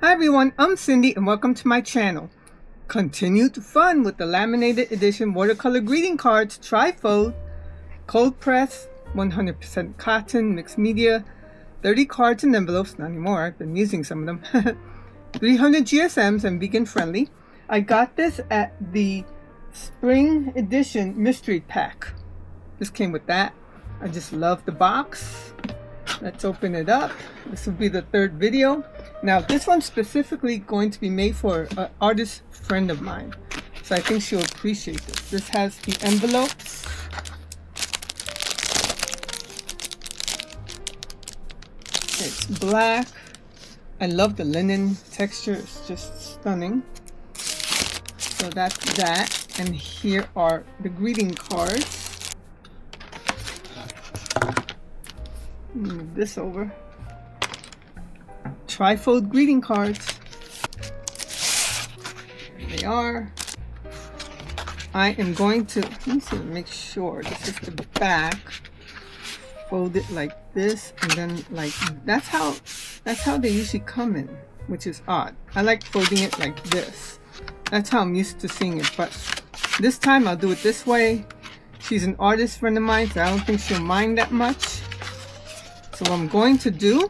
Hi everyone, I'm Cindy and welcome to my channel. Continued fun with the laminated edition watercolor greeting cards, trifold, cold press, 100% cotton, mixed media, 30 cards and envelopes, not anymore, I've been using some of them, 300 GSMs and vegan friendly. I got this at the spring edition mystery pack. This came with that. I just love the box. Let's open it up. This will be the third video. Now this one's specifically going to be made for an artist friend of mine, so I think she'll appreciate this. This has the envelopes. It's black. I love the linen texture, it's just stunning. So that's that, and here are the greeting cards. Move this over. Trifold greeting cards. There they are. I am going to, let me see, make sure this is the back. Fold it like this, and then like that's how they usually come in, which is odd. I like folding it like this. That's how I'm used to seeing it, but this time I'll do it this way. She's an artist friend of mine, so I don't think she'll mind that much. So what I'm going to do,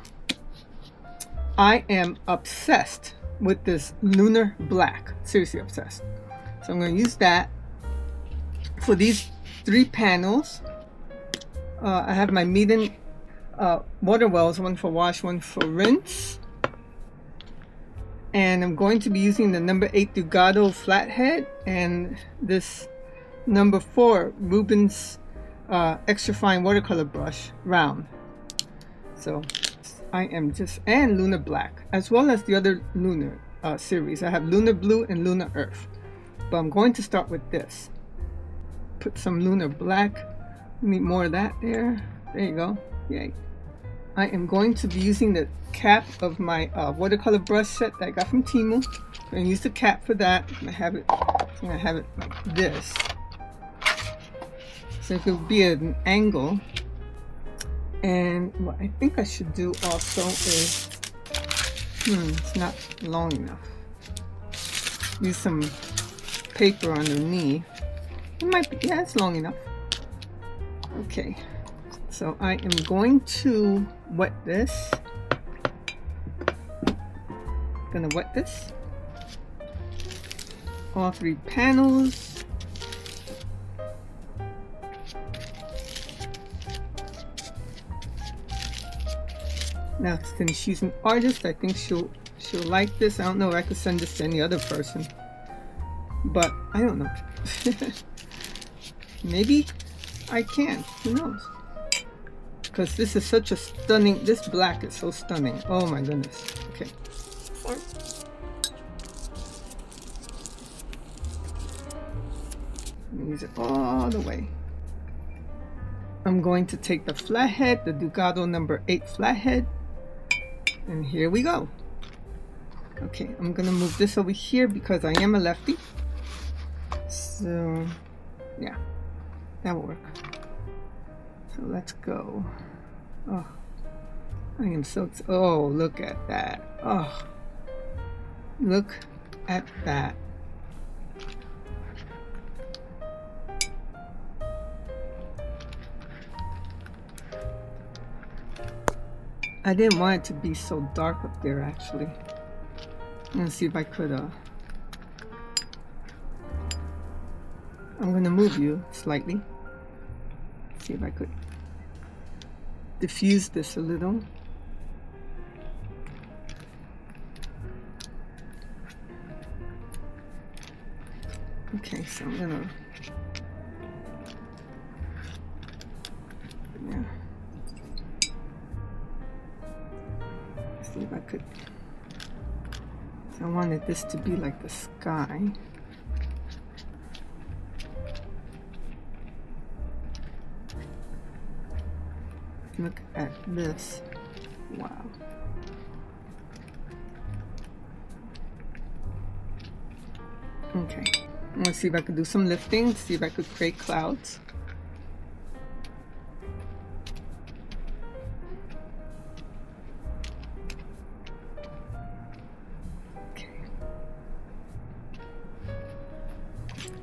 I am obsessed with this Lunar Black. Seriously obsessed. So I'm going to use that for these 3 panels. I have my Meeden water wells, one for wash, one for rinse. And I'm going to be using the number 8 Dugado flathead and this number 4 Rubens extra fine watercolor brush round. So I am just, and Lunar Black, as well as the other Lunar series. I have Lunar Blue and Lunar Earth. But I'm going to start with this. Put some Lunar Black. Need more of that there. There you go. Yay. I am going to be using the cap of my watercolor brush set that I got from Temu. I'm going to use the cap for that. I'm going to have it like this. So it will be at an angle. And what I think I should do also is, it's not long enough. Use some paper underneath. It might be, yeah, it's long enough. Okay, so I am going to wet this. Gonna wet this. All 3 panels. Now since she's an artist, I think she'll like this. I don't know if I could send this to any other person, but I don't know. Maybe I can. Who knows? Because this is such a stunning. This black is so stunning. Oh my goodness. Okay. Use it all the way. I'm going to take the flathead, the Dugado number 8 flathead. And here we go. Okay, I'm gonna move this over here because I am a lefty. So, yeah, that will work. So let's go. Oh, I am so, oh, look at that. Oh, look at that. I didn't want it to be so dark up there, actually. I'm gonna see if I could, I'm gonna move you slightly. See if I could diffuse this a little. Okay, so I'm gonna, yeah. See if I could. So I wanted this to be like the sky. Look at this. Wow. Okay. I'm gonna see if I could do some lifting, see if I could create clouds.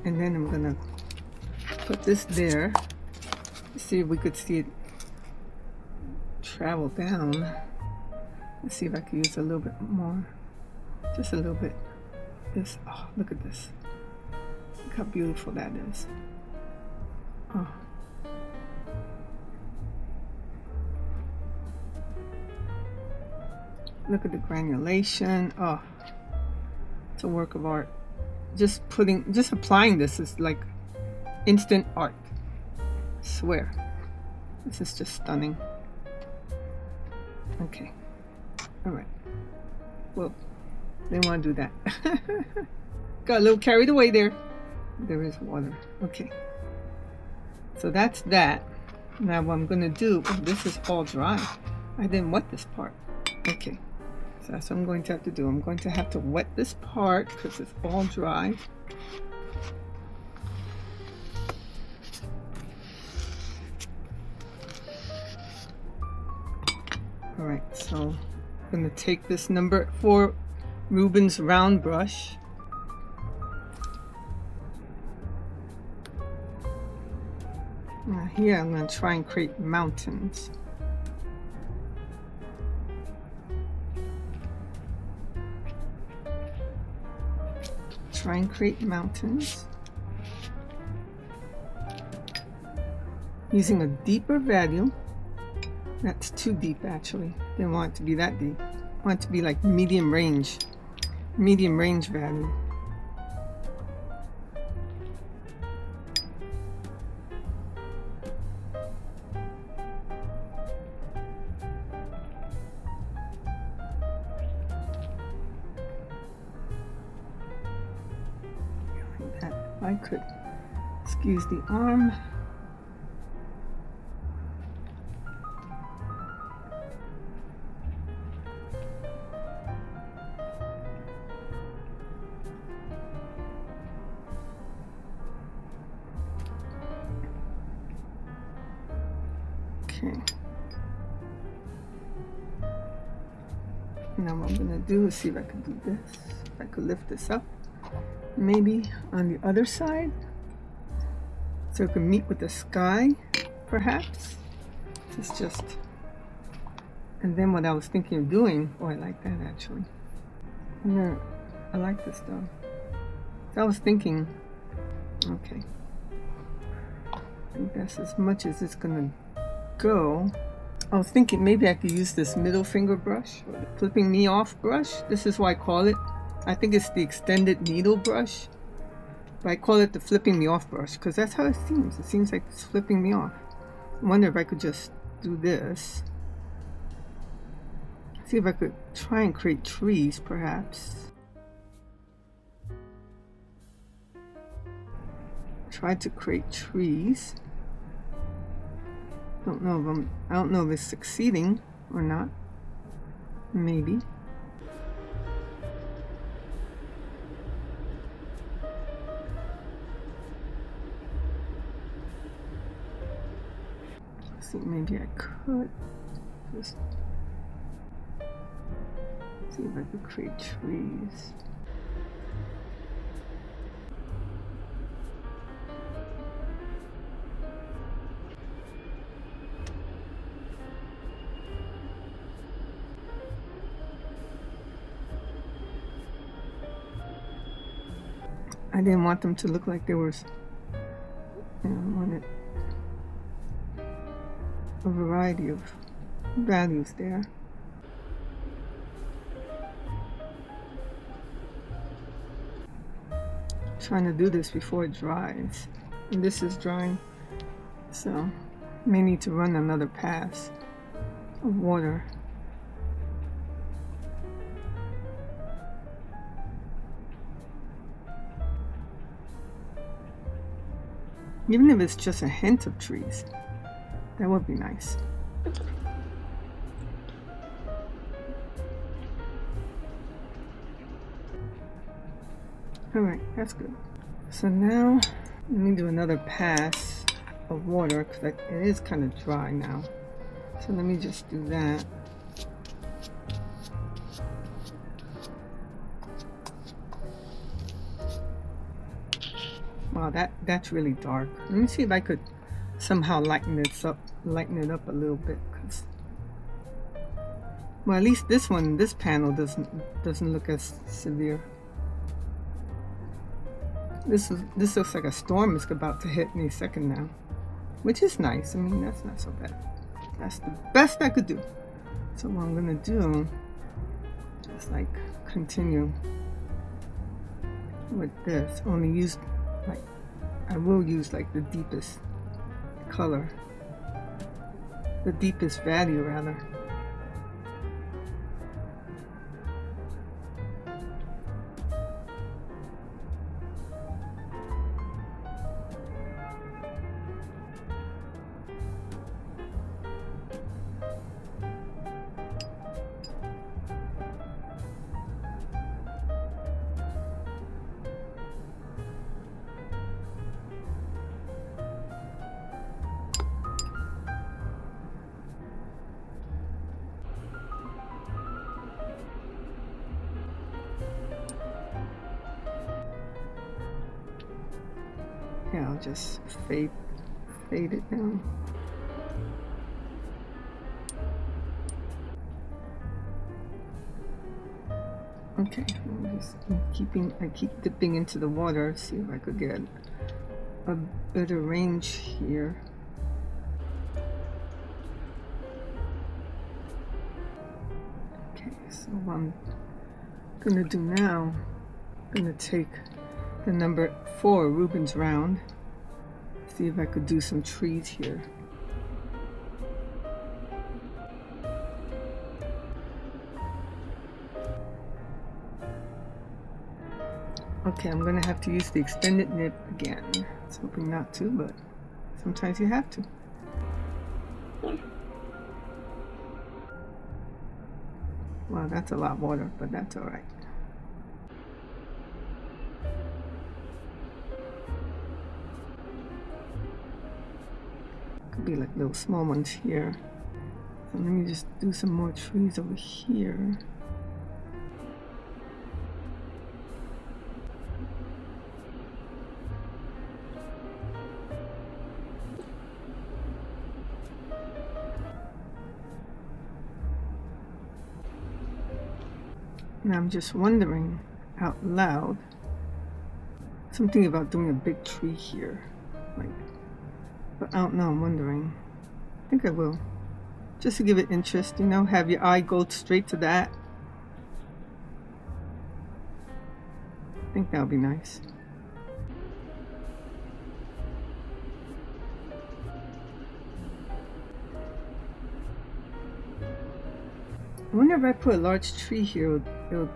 And then I'm gonna put this there. See if we could see it travel down. Let's see if I can use a little bit more. Just a little bit. This, oh, look at this. Look how beautiful that is. Oh. Look at the granulation. Oh, it's a work of art. Just applying this is like instant art. I swear. This is just stunning. Okay. All right. Well, didn't want to do that. Got a little carried away there. There is water. Okay. So that's that. Now what I'm going to do, oh, this is all dry. I didn't wet this part. Okay. So that's what I'm going to have to do. I'm going to have to wet this part because it's all dry. All right, so I'm going to take this number 4 Rubens round brush. Now here I'm going to try and create mountains. Try and create mountains using a deeper value. That's too deep actually. Didn't want it to be that deep. I want it to be like medium range value. I could excuse the arm. Okay. Now what I'm gonna do is see if I can do this. If I could lift this up. Maybe on the other side so it can meet with the sky, perhaps. It's just, and then what I was thinking of doing, oh, I like that actually. I like this though. So I was thinking, okay, I think that's as much as it's gonna go. I was thinking maybe I could use this middle finger brush, or the flipping me off brush. This is why I call it. I think it's the extended needle brush, but I call it the flipping me off brush because that's how it seems. It seems like it's flipping me off. I wonder if I could just do this. See if I could try and create trees, perhaps. Try to create trees. I don't know if it's succeeding or not. Maybe. Maybe I could just see if I could create trees. I didn't want them to look like there was, I wanted a variety of values there. Trying to do this before it dries, and this is drying, so may need to run another pass of water. Even if it's just a hint of trees, that would be nice. Alright, that's good. So now, let me do another pass of water because it is kind of dry now. So let me just do that. Wow, that's really dark. Let me see if I could somehow lighten it up a little bit. Well, at least this panel doesn't look as severe. This looks like a storm is about to hit any second now, which is nice. I mean, that's not so bad. That's the best I could do. So what I'm gonna do is like continue with this. Only use like I will use like the deepest color, the deepest value rather. Yeah, I'll just fade it down. Okay, I keep dipping into the water, see if I could get a better range here. Okay, so what I'm gonna do now, I'm gonna take the number 4 Rubens round, see if I could do some trees here. Okay, I'm gonna have to use the extended nib again. I was hoping not to, but sometimes you have to. Wow, that's a lot of water, but that's all right. Could be like little small ones here. So let me just do some more trees over here. And I'm just wondering out loud something about doing a big tree here, like, but I don't know. I'm wondering. I think I will, just to give it interest, you know, have your eye go straight to that. I think that'll be nice. I wonder if I put a large tree here, it'll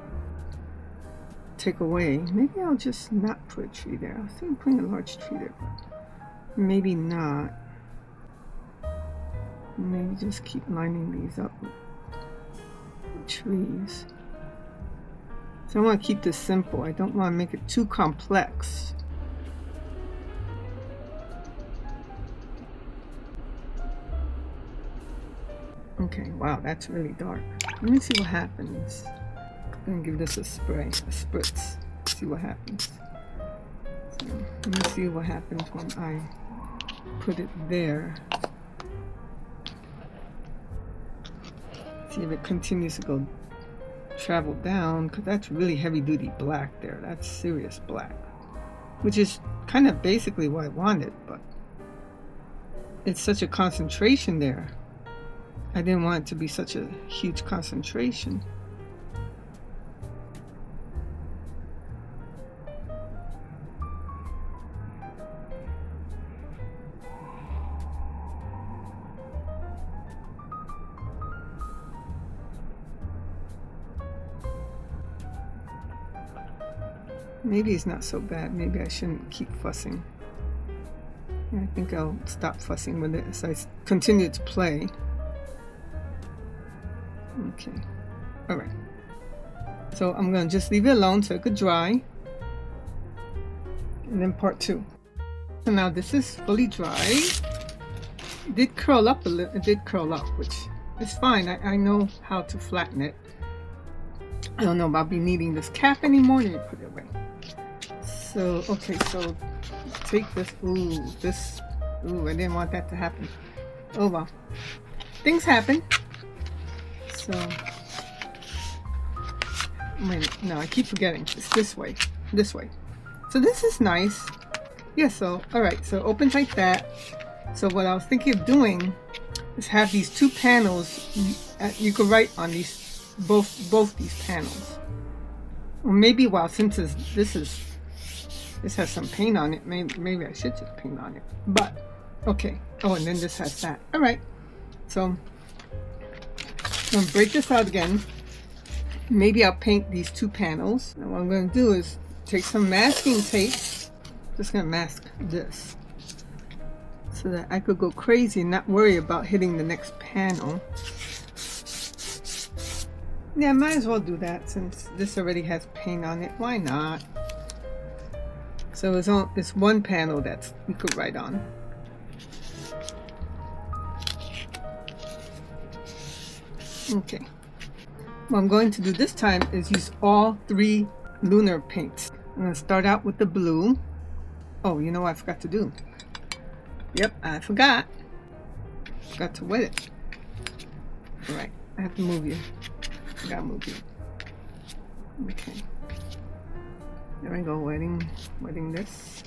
take away. Maybe I'll just not put a tree there. I was thinking putting a large tree there, but maybe not. Maybe just keep lining these up with trees. So I want to keep this simple. I don't want to make it too complex. Okay, wow, that's really dark. Let me see what happens. I'm gonna give this a spritz. See what happens. So, let me see what happens when I put it there. See if it continues to travel down, because that's really heavy duty black there. That's serious black, which is kind of basically what I wanted, but it's such a concentration there. I didn't want it to be such a huge concentration. Maybe it's not so bad. Maybe I shouldn't keep fussing. Yeah, I think I'll stop fussing with it as I continue to play. Okay, all right. So I'm gonna just leave it alone so it could dry. And then part 2. So now this is fully dry. It did curl up a little, which is fine. I know how to flatten it. I don't know about me needing this cap anymore. Let me put it away. So, okay, so take this. Ooh, this. Ooh, I didn't want that to happen. Oh well. Things happen. So. Wait, no, I keep forgetting. It's this way. This way. So this is nice. Yeah, so, alright, so it opens like that. So what I was thinking of doing is have these two panels. You could write on these, both these panels. Or maybe, well, since this has some paint on it, maybe I should just paint on it. But, okay. Oh, and then this has that. Alright. So, I'm going to break this out again. Maybe I'll paint these two panels. And what I'm going to do is take some masking tape. Just going to mask this so that I could go crazy and not worry about hitting the next panel. Yeah, I might as well do that since this already has paint on it. Why not? So it's one panel that you could write on. Okay. What I'm going to do this time is use all 3 lunar paints. I'm going to start out with the blue. Oh, you know what I forgot to do? Yep, I forgot. Forgot to wet it. Alright, I have to move you. I gotta move you. Okay. There we go, wetting this.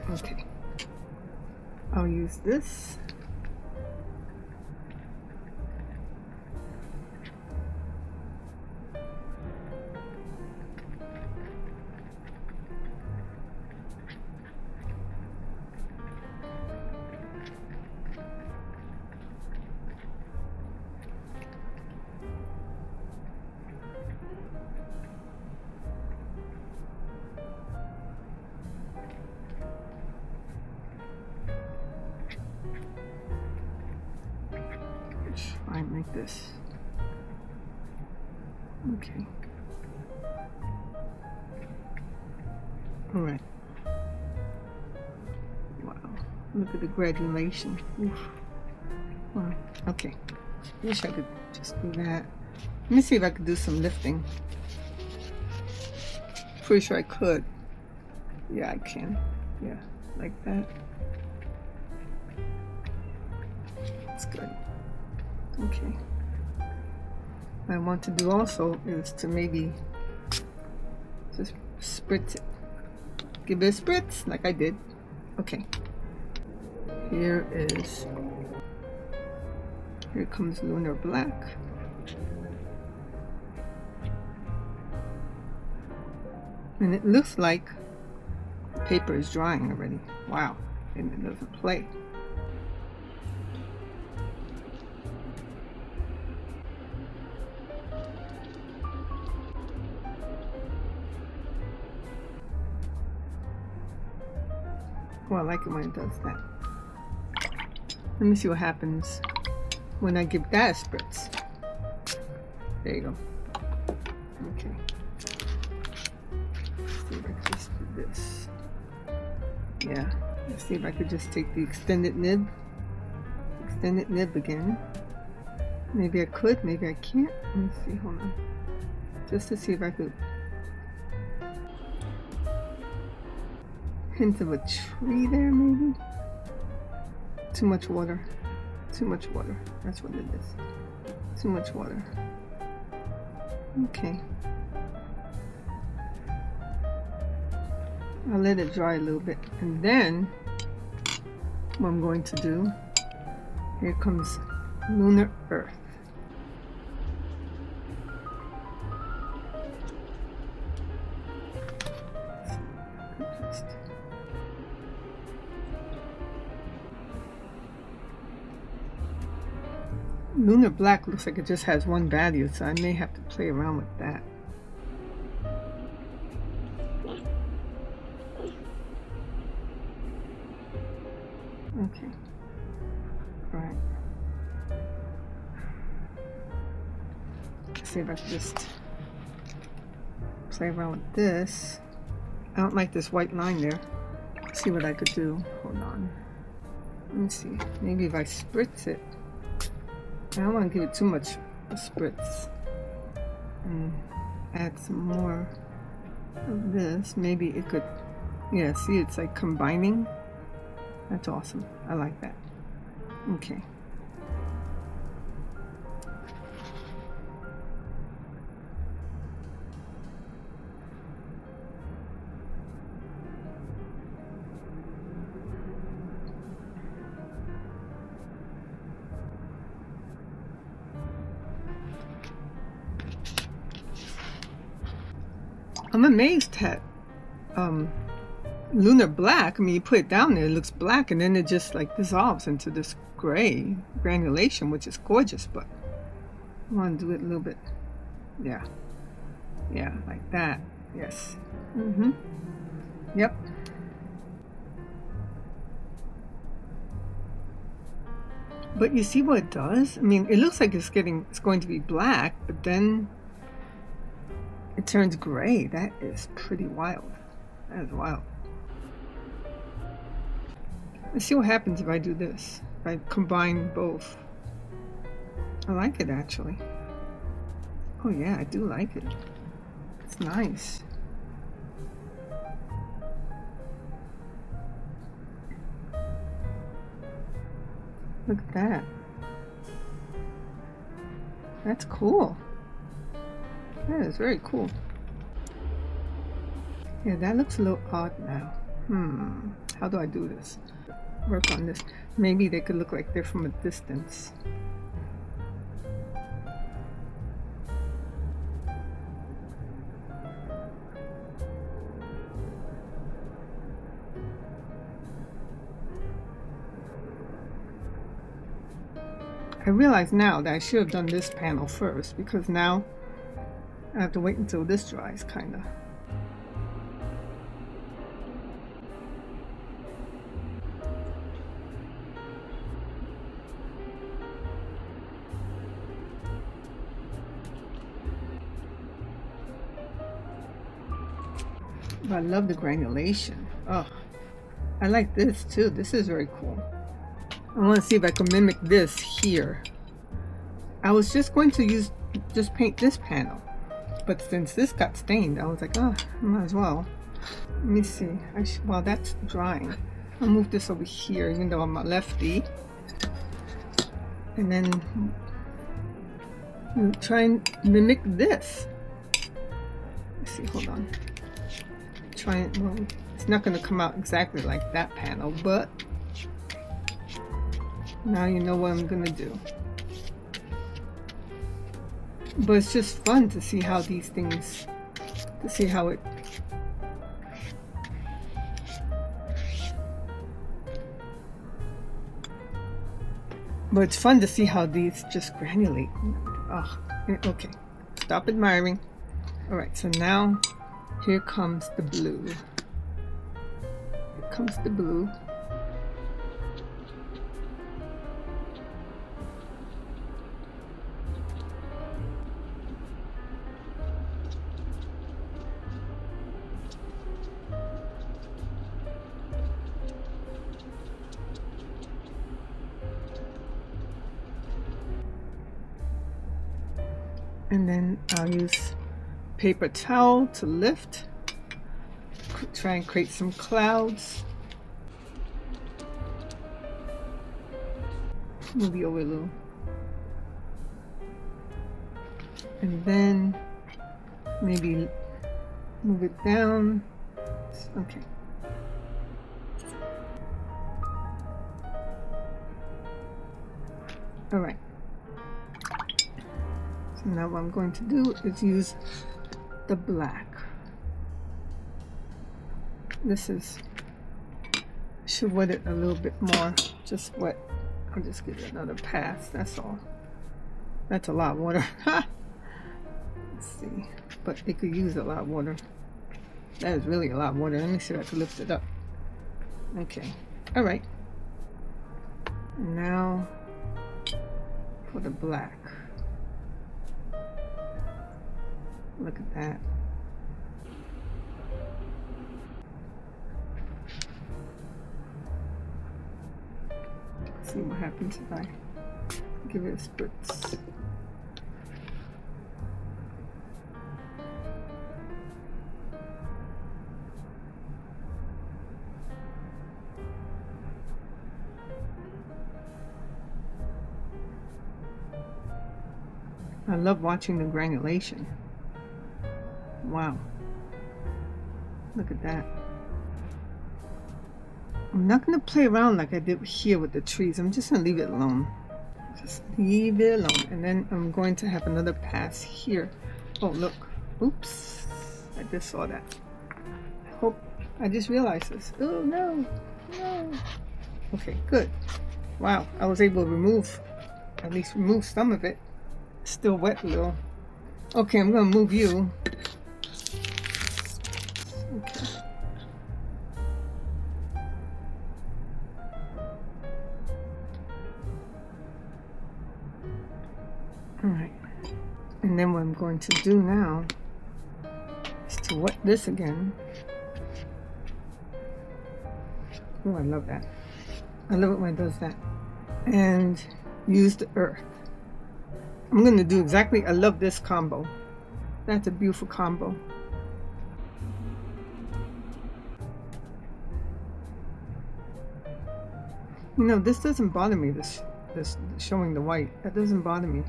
Okay. I'll use this. Fine, like this. Okay. All right. Wow. Look at the granulation. Oof. Wow. Okay. Wish I could just do that. Let me see if I could do some lifting. Pretty sure I could. Yeah, I can. Yeah, like that. That's good. Okay. What I want to do also is to maybe just spritz it. Give it a spritz like I did. Okay. Here comes Lunar Black. And it looks like the paper is drying already. Wow. And it doesn't play. Well, I like it when it does that. Let me see what happens when I give that a spritz. There you go. Okay. Let's see if I can just do this. Yeah. Let's see if I could just take the extended nib. Extended nib again. Maybe I could, maybe I can't. Let me see, hold on. Just to see if I could. Hint of a tree there, maybe? Too much water. Too much water. That's what it is. Too much water. Okay. I'll let it dry a little bit. And then, what I'm going to do, here comes Lunar Earth. Lunar Black looks like it just has one value, so I may have to play around with that. Okay. Right. Let's see if I can just play around with this. I don't like this white line there. Let's see what I could do. Hold on. Let me see. Maybe if I spritz it. I don't want to give it too much spritz. and add some more of this. Maybe it could, yeah, see, it's like combining. That's awesome. I like that. Okay. I'm amazed at Lunar Black. I mean, you put it down there, it looks black, and then it just like dissolves into this gray granulation, which is gorgeous. But I want to do it a little bit, yeah, like that. Yes. Yep. But you see what it does? I mean, it looks like it's going to be black, but then it turns gray. That is pretty wild. That is wild. Let's see what happens if I do this. If I combine both. I like it actually. Oh yeah, I do like it. It's nice. Look at that. That's cool. That is very cool. Yeah, that looks a little odd now. How do I do this? Work on this. Maybe they could look like they're from a distance. I realize now that I should have done this panel first, because now I have to wait until this dries, kinda. But I love the granulation. Oh, I like this too. This is very cool. I want to see if I can mimic this here. I was just going to just paint this panel, but since this got stained, I was like, oh, I might as well. Let me see. While that's drying, I'll move this over here, even though I'm a lefty, and then try and mimic this. Let's see. Hold on. Well, it's not going to come out exactly like that panel, but now you know what I'm going to do. But it's just fun to see how these things, to see how it, but it's fun to see how these just granulate. Oh, okay. Stop admiring. All right, so now here comes the blue. Here comes the blue. And then I'll use paper towel to lift, try and create some clouds. Move you over a little. And then maybe move it down. Okay. All right. So now what I'm going to do is use the black. This is, should wet it a little bit more. Just wet. I'll just give it another pass. That's all. That's a lot of water. Let's see. But it could use a lot of water. That is really a lot of water. Let me see if I can lift it up. Okay. All right. Now for the black. Look at that. Let's see what happens if I give it a spritz. I love watching the granulation. Wow. Look at that. I'm not going to play around like I did here with the trees. I'm just going to leave it alone. Just leave it alone. And then I'm going to have another pass here. Oh, look. Oops. I just saw that. I hope I just realized this. Oh, no. No. Okay, good. Wow. I was able to at least remove some of it. Still wet a little. Okay, I'm going to move you. Okay. Alright, and then what I'm going to do now is to wet this again. Oh, I love that. I love it when it does that. And use the earth. I'm going to do exactly, I love this combo. That's a beautiful combo. You know, this doesn't bother me, this showing the white. That doesn't bother me.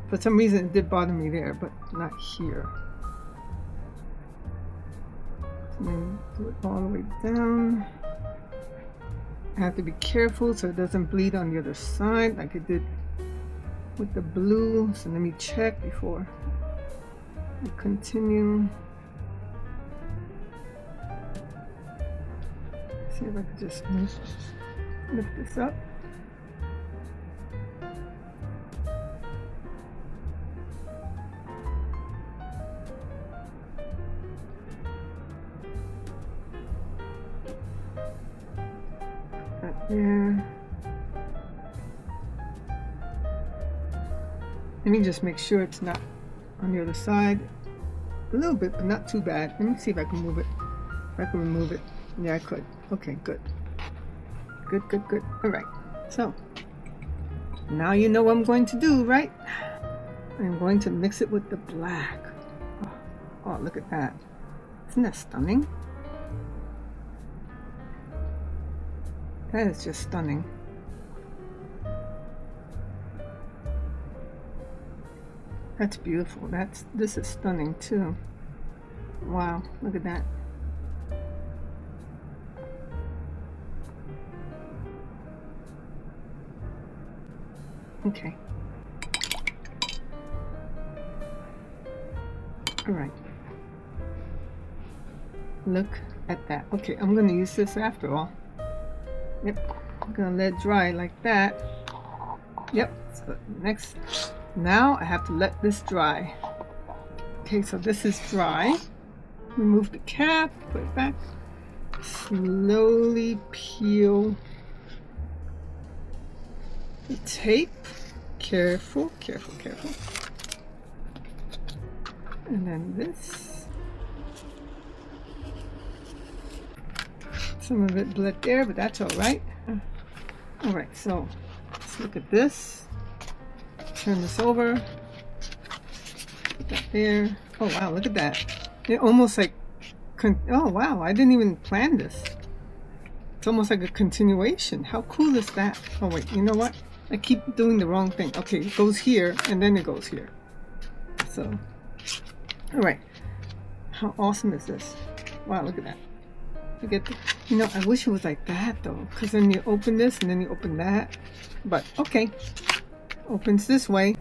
For some reason it did bother me there, but not here. And then do it all the way down. I have to be careful so it doesn't bleed on the other side like it did with the blue. So let me check before I continue. See if I can just lift this up. There. Let me just make sure it's not on the other side. A little bit, but not too bad. Let me see if I can move it. If I can remove it. Yeah, I could. Okay, good. Good, good, good. All right. So, now you know what I'm going to do, right? I'm going to mix it with the black. Oh, look at that. Isn't that stunning? That is just stunning. That's beautiful. This is stunning too. Wow, look at that. Okay. All right. Look at that. Okay, I'm going to use this after all. Yep, I'm gonna let it dry like that. Yep, so next, now I have to let this dry. Okay, so this is dry. Remove the cap, put it back. Slowly peel the tape. Careful, careful, careful. And then this. Some of it bled there, but that's all right. All right, so let's look at this. Turn this over. Put that there. Oh wow, look at that. It almost like, oh wow, I didn't even plan this. It's almost like a continuation. How cool is that? Oh wait, you know what? I keep doing the wrong thing. Okay, it goes here and then it goes here. So, all right. How awesome is this? Wow, look at that. Look at the, you know, I wish it was like that though, because then you open this and then you open that. But okay, opens this way.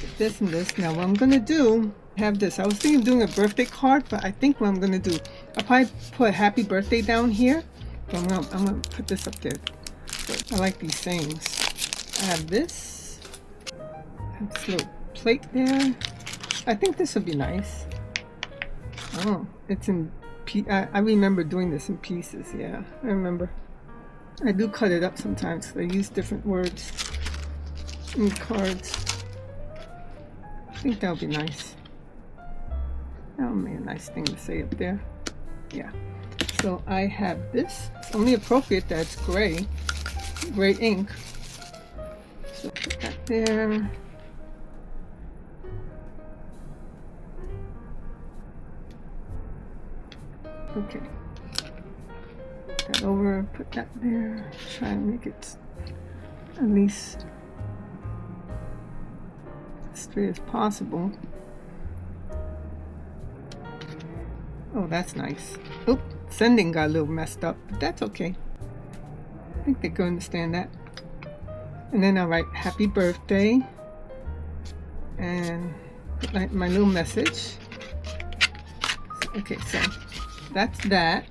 Get this and this. Now what I'm gonna do, have this. I was thinking of doing a birthday card, but I think what I'm gonna do, I'll probably put happy birthday down here. But I'm gonna put this up there. But I like these sayings. I have this. I have this little plate there. I think this would be nice. Oh, it's in. I remember doing this in pieces. Yeah, I remember. I do cut it up sometimes. I use different words in cards. I think that would be nice. That would be a nice thing to say up there. Yeah. So I have this. It's only appropriate that it's gray ink. So put that there. Okay. Put that over, put that there. Try and make it at least straight as possible. Oh, that's nice. Oop, sending got a little messed up, but that's okay. I think they can understand that. And then I'll write happy birthday and put my little message. Okay, so that's that.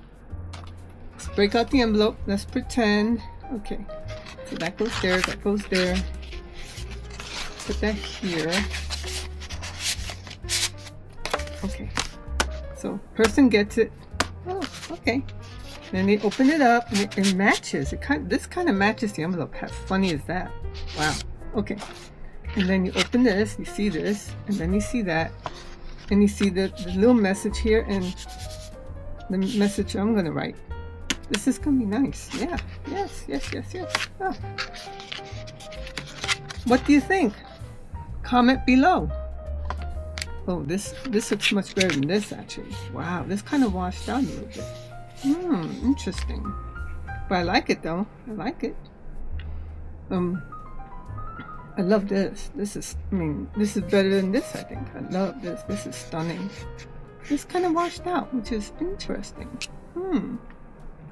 Let's break out the envelope. Let's pretend. Okay, so that goes there, that goes there. Put that here. Okay, so person gets it. Oh, okay. Then they open it up and it matches. This kind of matches the envelope. How funny is that? Wow. Okay. And then you open this, you see this, and then you see that, and you see the little message here and the message I'm gonna write. This is gonna be nice. Yeah. Yes. Yes. Yes. Yes. Oh. What do you think? Comment below. Oh, this looks much better than this actually. Wow, this kind of washed out a little bit. Interesting. But I like it though. I like it. I love this. This is better than this, I think. I love this. This is stunning. This kind of washed out, which is interesting.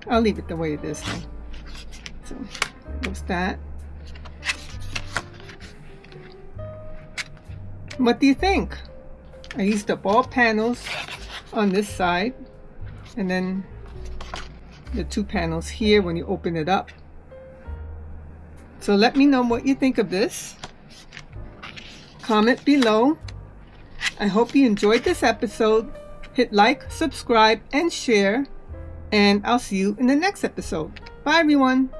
I'll leave it the way it is though. So, there's that. What do you think? I used up all panels on this side, and then the 2 panels here when you open it up. So let me know what you think of this. Comment below. I hope you enjoyed this episode. Hit like, subscribe, and share. And I'll see you in the next episode. Bye, everyone.